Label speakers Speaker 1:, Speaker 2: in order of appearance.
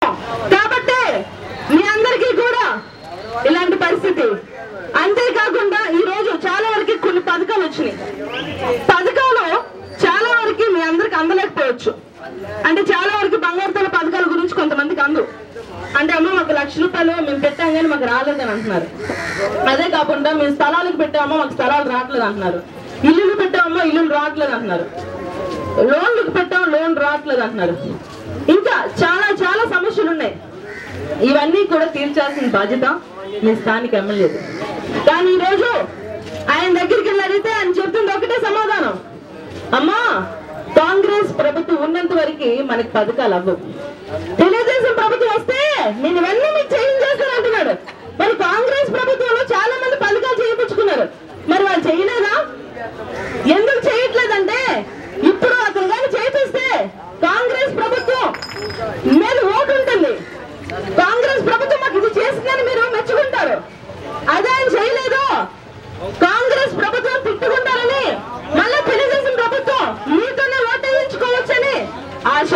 Speaker 1: ప్రభుత్వం. కాబట్టి మీ అందరికీ కూడా ఇలాంటి పరిస్థితి. అంతేకాకుండా ఈ రోజు చాలా వరకు కొన్ని పథకాలు వచ్చినాయి. పథకాలు చాలా వరకు మీ అందరికి అందలేకపోవచ్చు. అంటే చాలా వరకు బంగారుతల పథకాల గురించి కొంతమందికి అందు. అంటే అమ్మ మాకు ₹1,00,000 మేము పెట్టాం కానీ మాకు రాలేదని అంటున్నారు. అదే కాకుండా మేము స్థలాలకు పెట్టామో మాకు స్థలాలు రావట్లేదు అంటున్నారు. ఇల్లులు పెట్టామో ఇల్లులు రావట్లేదు అంటున్నారు. లోన్లకు పెట్టామో లోన్ రావట్లేదు అంటున్నారు. ఇంకా చాలా చాలా సమస్యలు ఉన్నాయి. ఇవన్నీ కూడా తీర్చాల్సిన బాధ్యత మీ స్థానిక ఎమ్మెల్యేది. కానీ ఈరోజు ఆయన దగ్గరికి వెళ్ళి అడిగితే ఆయన చెప్తుంది ఒకటే సమాధానం, అమ్మా కాంగ్రెస్ ప్రభుత్వం ఉన్నంత వరకు మనకి పథకాలు అవ్వవు, తెలుగుదేశం ప్రభుత్వం వస్తే నేను ఇవన్నీ మీకు చేంజ్ చేస్తాను అంటున్నాడు. మరి కాంగ్రెస్ ప్రభుత్వంలో చాలా మంది పథకాలు చేయించుకున్నారు, మరి వాళ్ళు చేయలేదా? ఎందుకు చేయట్లేదంటే ఇప్పుడు అతను కానీ చేపిస్తే కాంగ్రెస్ ప్రభుత్వం మీద ఓటు ఉంటుంది. కాంగ్రెస్ ప్రభుత్వం మాకు ఇది చేసిందని మీరు మెచ్చుకుంటారు. అదే ఆయన చేయలేదు, కాంగ్రెస్ ప్రభుత్వం తిట్టుకుంటారని మళ్ళీ తెలుగుదేశం ప్రభుత్వం మీతోనే ఓటు వేయించుకోవచ్చని ఆశ.